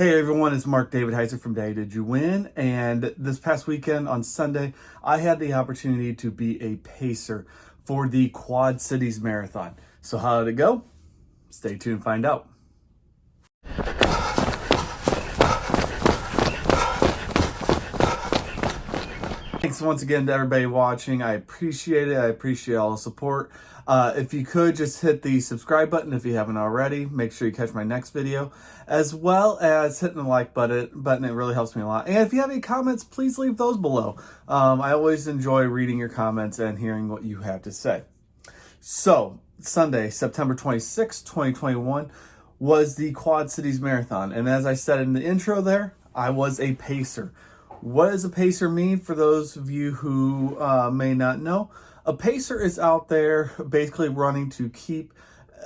Hey everyone, it's Mark David Heiser from Day Did You Win? And this past weekend on Sunday, I had the opportunity to be a pacer for the Quad Cities Marathon. So how did it go? Stay tuned and find out. Thanks once again to everybody watching. I appreciate it. I appreciate all the support. If you could just hit the subscribe button if you haven't already. Make sure you catch my next video, as well as hitting the like button. It really helps me a lot. And if you have any comments, please leave those below. I always enjoy reading your comments and hearing what you have to say. So Sunday, September 26, 2021 was the Quad Cities Marathon. And as I said in the intro there, I was a pacer. What does a pacer mean for those of you who may not know? A pacer is out there basically running to keep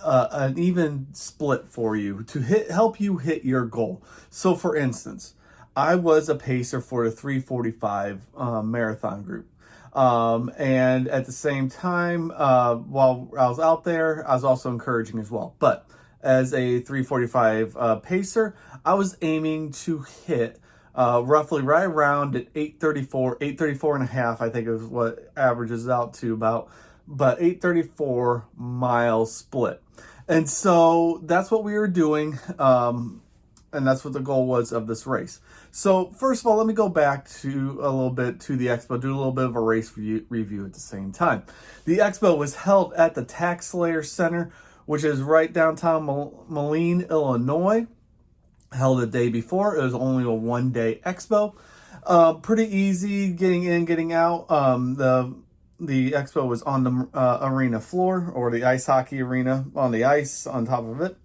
an even split for you, to help you hit your goal. So for instance, I was a pacer for the 345 marathon group. And at the same time, while I was out there, I was also encouraging as well. But as a 345 pacer, I was aiming to hit roughly right around at 834 and a half, I think is what averages out to about, but 834 mile split. And so that's what we were doing. And that's what the goal was of this race. So first of all, let me go back to a little bit to the expo, do a little bit of a race review at the same time. The expo was held at the Tax Slayer Center, which is right downtown Moline, Illinois. Held the day before. It was only a one-day expo. Pretty easy getting in, getting out. The expo was on the arena floor, or the ice hockey arena, on the ice on top of it.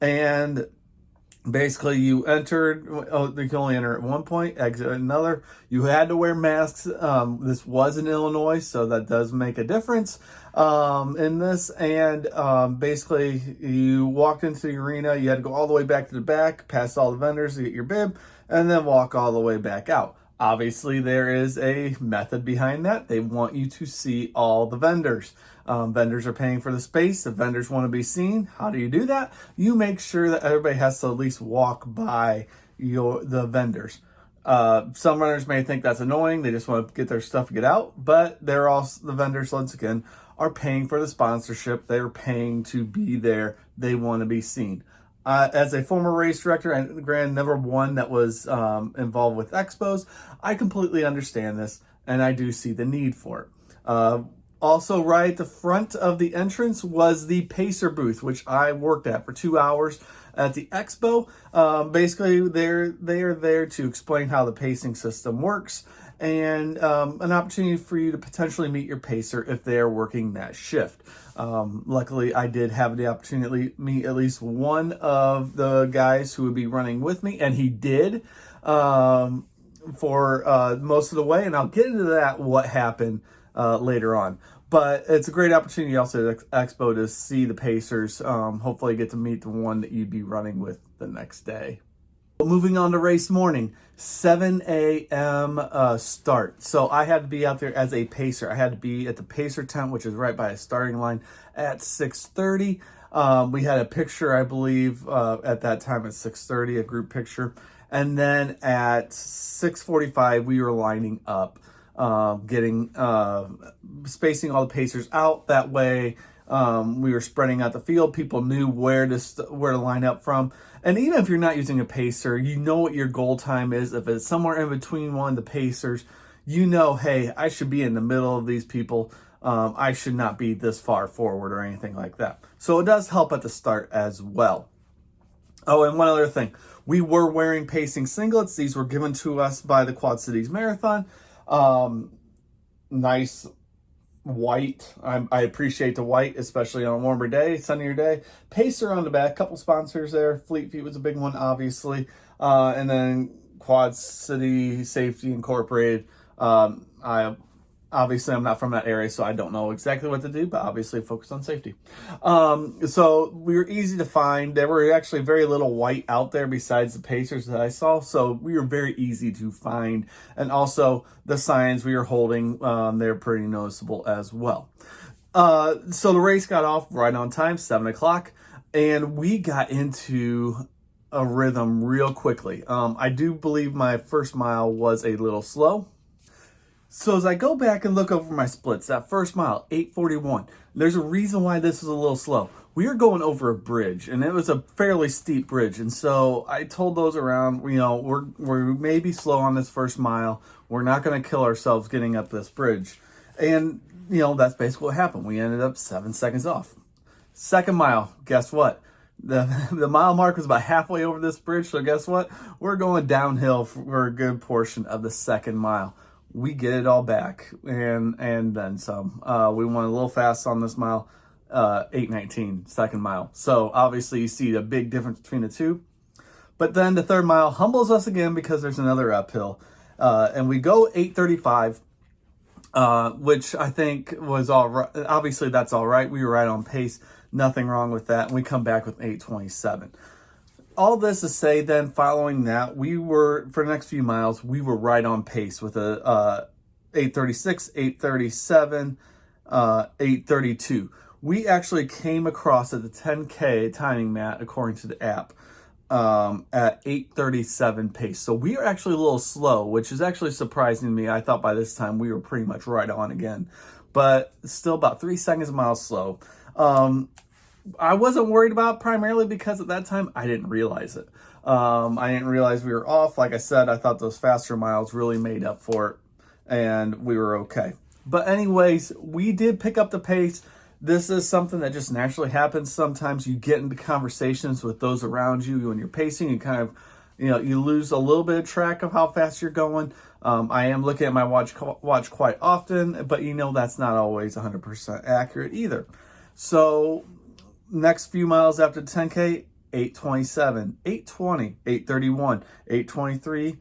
And basically you entered, you can only enter at one point, exit at another. You had to wear masks. This was in Illinois, so that does make a difference in this. And basically you walked into the arena, you had to go all the way back to the back, past all the vendors to get your bib, and then walk all the way back out. Obviously, there is a method behind that. They want you to see all the vendors. Vendors are paying for the space. The vendors want to be seen. How do you do that? You make sure that everybody has to at least walk by the vendors. Some runners may think that's annoying. They just want to get their stuff and get out. But they're also, the vendors, once again, are paying for the sponsorship. They're paying to be there. They want to be seen. As a former race director and never one that was involved with expos, I completely understand this, and I do see the need for it. Also, right at the front of the entrance was the Pacer booth, which I worked at for 2 hours at the expo. Basically, they are there to explain how the pacing system works, and an opportunity for you to potentially meet your pacer if they are working that shift. Luckily, I did have the opportunity to meet at least one of the guys who would be running with me, and he did for most of the way, and I'll get into that, what happened later on. But it's a great opportunity also at Expo to see the pacers, hopefully get to meet the one that you'd be running with the next day. Moving on to race morning, 7 a.m. Start. So I had to be out there as a pacer. I had to be at the pacer tent, which is right by a starting line, at 6:30. We had a picture, I believe, at that time at 6:30, a group picture. And then at 6:45, we were lining up, spacing all the pacers out. That way, we were spreading out the field. People knew where to line up from. And even if you're not using a pacer, you know what your goal time is. If it's somewhere in between one of the pacers, you know, hey, I should be in the middle of these people. I should not be this far forward or anything like that. So it does help at the start as well. Oh, and one other thing. We were wearing pacing singlets. These were given to us by the Quad Cities Marathon. Nice white. I appreciate the white, especially on a warmer day, sunnier day. Pacer on the back, couple sponsors there. Fleet Feet was a big one, obviously. And then Quad City Safety Incorporated. I'm not from that area, so I don't know exactly what to do, but obviously focus on safety. So we were easy to find. There were actually very little white out there besides the Pacers that I saw, so we were very easy to find. And also the signs we were holding, they're pretty noticeable as well. So the race got off right on time, 7 o'clock, and we got into a rhythm real quickly. I do believe my first mile was a little slow. So as I go back and look over my splits, that first mile, 8:41, there's a reason why this is a little slow. We were going over a bridge, and it was a fairly steep bridge. And so I told those around, we're maybe slow on this first mile. We're not going to kill ourselves getting up this bridge. And, that's basically what happened. We ended up 7 seconds off. Second mile, guess what? The mile mark was about halfway over this bridge. So guess what? We're going downhill for a good portion of the second mile. We get it all back and then some. We went a little fast on this mile, 8:19, second mile. So obviously you see a big difference between the two. But then the third mile humbles us again because there's another uphill. And we go 8:35, which I think was all right. Obviously that's all right. We were right on pace. Nothing wrong with that. And we come back with 8:27. All this to say then, following that, for the next few miles, we were right on pace with a 8:36, 8:37, 8:32. We actually came across at the 10K timing mat, according to the app, at 8:37 pace. So we are actually a little slow, which is actually surprising to me. I thought by this time we were pretty much right on again, but still about 3 seconds a mile slow. I wasn't worried about primarily because at that time I didn't realize it. I didn't realize we were off. Like I said, I thought those faster miles really made up for it, and we were okay. But anyways, we did pick up the pace. This is something that just naturally happens. Sometimes you get into conversations with those around you when you're pacing. You kind of, you lose a little bit of track of how fast you're going. I am looking at my watch quite often, but that's not always 100% accurate either. So next few miles after 10K, 8:27, 8:20, 8:31, 8:23,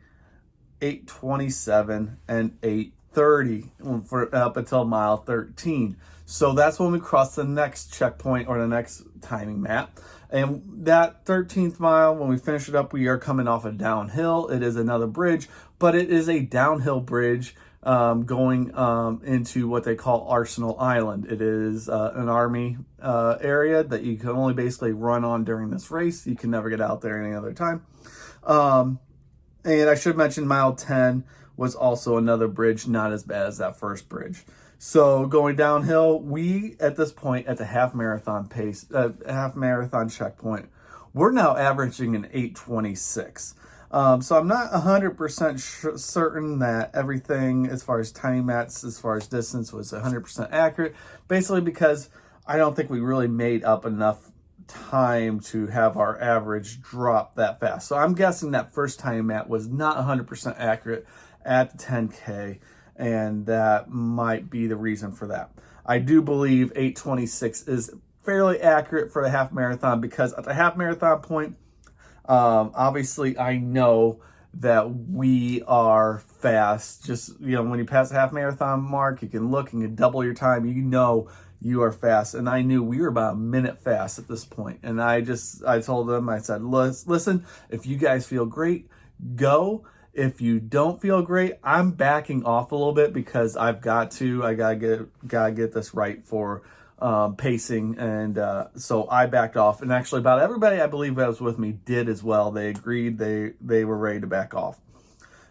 8:27, and 8:30 for up until mile 13. So that's when we cross the next checkpoint or the next timing mat. And that 13th mile, when we finish it up, we are coming off a downhill. It is another bridge, but it is a downhill bridge going into what they call Arsenal Island. It is an army area that you can only basically run on during this race. You can never get out there any other time. And I should mention mile 10 was also another bridge, not as bad as that first bridge. So going downhill, we at this point at the half marathon pace, half marathon checkpoint, we're now averaging an 8:26. So I'm not 100% certain that everything as far as timing mats, as far as distance was 100% accurate, basically because I don't think we really made up enough time to have our average drop that fast. So I'm guessing that first timing mat was not 100% accurate at the 10K, and that might be the reason for that. I do believe 8:26 is fairly accurate for the half marathon because at the half marathon point, obviously I know that we are fast. Just, when you pass the half marathon mark, you can look and you double your time, you are fast. And I knew we were about a minute fast at this point. And I told them, I said, listen, if you guys feel great, go. If you don't feel great, I'm backing off a little bit because I gotta get this right for pacing, and so I backed off. And actually about everybody I believe that was with me did as well. They agreed, they were ready to back off.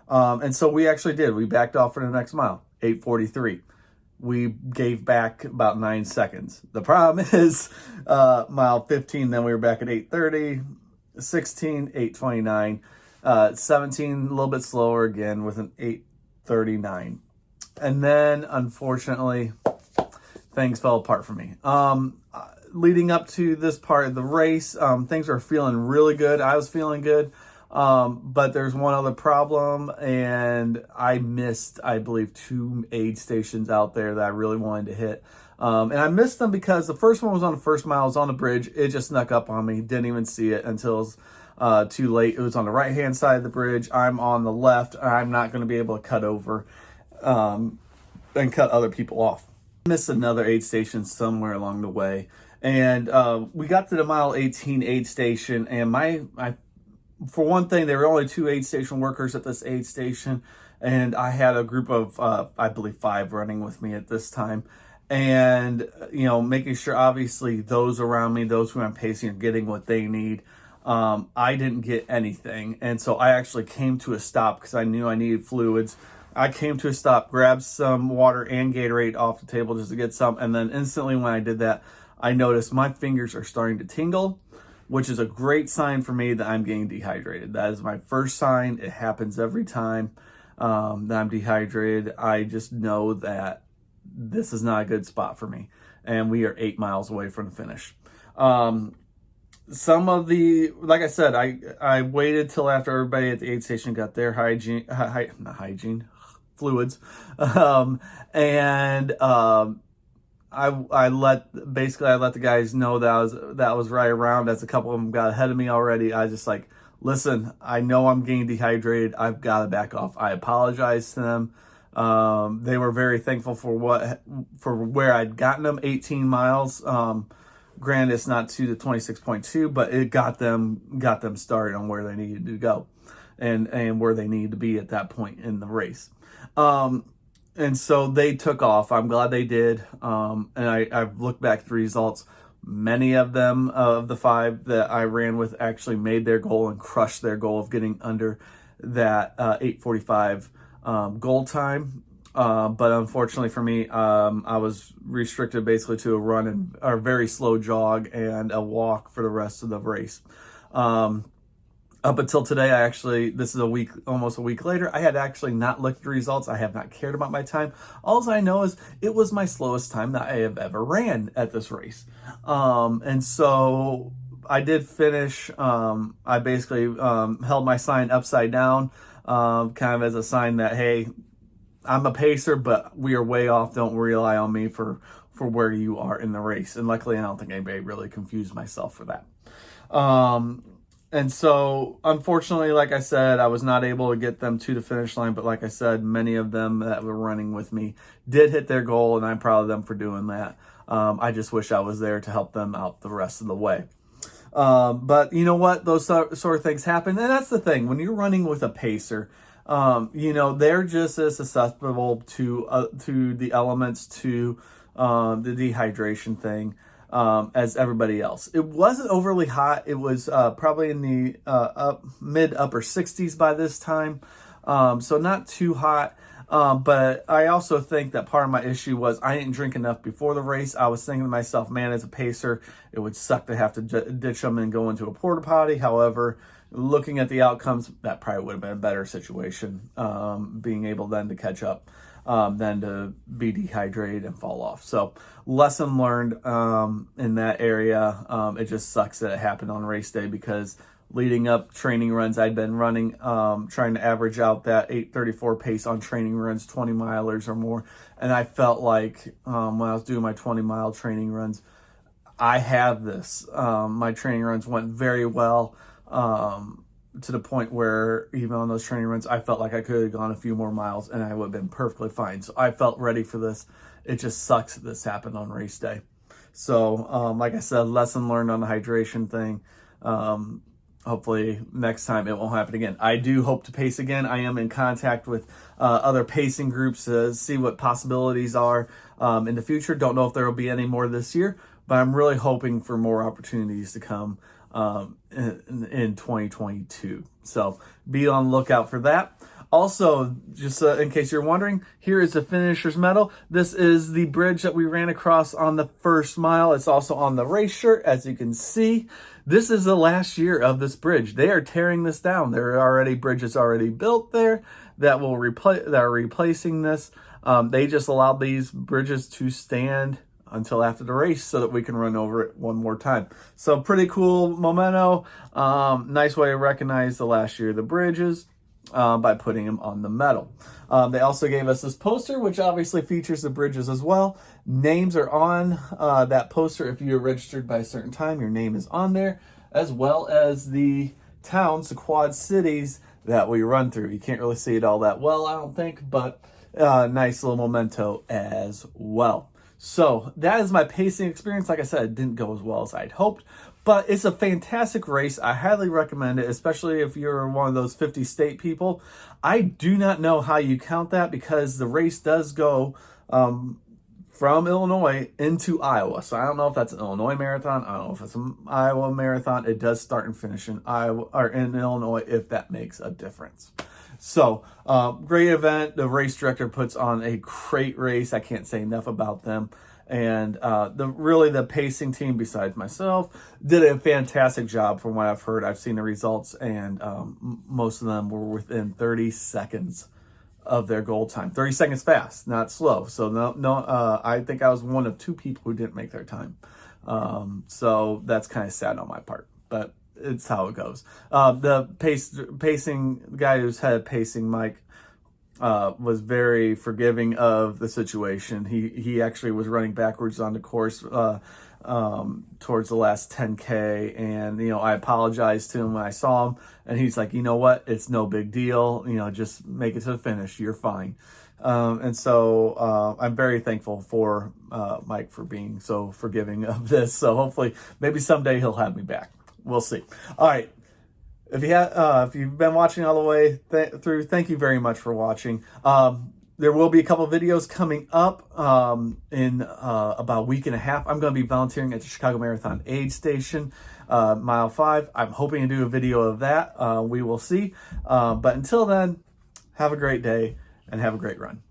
And so we actually did. We backed off for the next mile, 8:43. We gave back about 9 seconds. The problem is mile 15, then we were back at 8:30, 16, 8:29, 17, a little bit slower again with an 8:39. And then unfortunately, things fell apart for me. Leading up to this part of the race, things were feeling really good. I was feeling good. But there's one other problem, and I missed, I believe, 2 aid stations out there that I really wanted to hit. And I missed them because the first one was on the first mile, it was on the bridge. It just snuck up on me. Didn't even see it until it was too late. It was on the right-hand side of the bridge. I'm on the left. I'm not going to be able to cut over and cut other people off. Missed another aid station somewhere along the way. And we got to the mile 18 aid station, and for one thing, there were only 2 aid station workers at this aid station, and I had a group of, I believe, 5 running with me at this time. And, making sure, obviously, those around me, those who I'm pacing, are getting what they need. I didn't get anything. And so I actually came to a stop because I knew I needed fluids. I came to a stop, grabbed some water and Gatorade off the table just to get some. And then instantly when I did that, I noticed my fingers are starting to tingle, which is a great sign for me that I'm getting dehydrated. That is my first sign. It happens every time that I'm dehydrated. I just know that this is not a good spot for me. And we are 8 miles away from the finish. Some of the, like I said, I waited till after everybody at the aid station got their fluids. I let the guys know that was right around, as a couple of them got ahead of me already. I just like, listen, I know I'm getting dehydrated. I've got to back off. I apologized to them. They were very thankful for where I'd gotten them, 18 miles. Granted, it's not to the 26.2, but it got them started on where they needed to go and where they needed to be at that point in the race. And so they took off. I'm glad they did. And I've looked back at the results. Many of them, of the 5 that I ran with, actually made their goal and crushed their goal of getting under that 8:45 goal time. But unfortunately for me, I was restricted basically to a run and a very slow jog and a walk for the rest of the race. Up until today, this is almost a week later, I had actually not looked at the results. I have not cared about my time. All I know is it was my slowest time that I have ever ran at this race. And so I did finish. I basically held my sign upside down, kind of as a sign that, hey, I'm a pacer, but we are way off. Don't rely on me for where you are in the race. And luckily, I don't think anybody really confused myself for that. And so, unfortunately, like I said, I was not able to get them to the finish line. But like I said, many of them that were running with me did hit their goal, and I'm proud of them for doing that. I just wish I was there to help them out the rest of the way. But you know what? Those sort of things happen. And that's the thing. When you're running with a pacer, they're just as susceptible to the elements, to the dehydration thing, as everybody else. It wasn't overly hot. It was probably in the mid upper 60s by this time, so not too hot. But I also think that part of my issue was I didn't drink enough before the race. I was thinking to myself, man, as a pacer, it would suck to have to ditch them and go into a porta potty. However, looking at the outcomes, that probably would have been a better situation, being able then to catch up, than to be dehydrated and fall off. So lesson learned in that area. It just sucks that it happened on race day, because leading up training runs, I'd been running, trying to average out that 8:34 pace on training runs, 20 milers or more. And I felt like when I was doing my 20-mile training runs, I have this. My training runs went very well, to the point where even on those training runs, I felt like I could have gone a few more miles and I would have been perfectly fine. So I felt ready for this. It just sucks that this happened on race day. So, like I said, lesson learned on the hydration thing. Hopefully next time it won't happen again. I do hope to pace again. I am in contact with other pacing groups to see what possibilities are in the future. Don't know if there will be any more this year, but I'm really hoping for more opportunities to come in 2022. So be on the lookout for that. Also, just in case you're wondering, here is the finisher's medal. This is the bridge that we ran across on the first mile. It's also on the race shirt, as you can see. This is the last year of this bridge. They are tearing this down. There are already bridges already built there that are replacing this. They just allowed these bridges to stand until after the race so that we can run over it one more time. So pretty cool memento. Nice way to recognize the last year of the bridges by putting them on the medal. They also gave us this poster, which obviously features the bridges as well. Names are on that poster. If you're registered by a certain time, your name is on there, as well as the towns, the quad cities that we run through. You can't really see it all that well, I don't think, but nice little memento as well. So that is my pacing experience. Like I said, it didn't go as well as I'd hoped, but it's a fantastic race. I highly recommend it, especially if you're one of those 50 state people. I do not know how you count that, because the race does go from Illinois into Iowa. So I don't know if that's an Illinois marathon. I don't know if it's an Iowa marathon. It does start and finish in Iowa or in Illinois, if that makes a difference. So great event. The race director puts on a great race. I can't say enough about them. And the pacing team, besides myself, did a fantastic job from what I've heard. I've seen the results, and most of them were within 30 seconds of their goal time. 30 seconds fast, not slow. So I think I was one of 2 people who didn't make their time. So that's kind of sad on my part, but it's how it goes. The pacing guy who's head pacing, Mike, was very forgiving of the situation. He actually was running backwards on the course towards the last 10K, and I apologized to him when I saw him, and he's like, you know what, it's no big deal, just make it to the finish, you're fine. And so I'm very thankful for Mike for being so forgiving of this. So hopefully maybe someday he'll have me back. We'll see. All right. If you've been watching all the way through, thank you very much for watching. There will be a couple of videos coming up in about a week and a half. I'm going to be volunteering at the Chicago Marathon Aid Station, Mile 5. I'm hoping to do a video of that. We will see. But until then, have a great day and have a great run.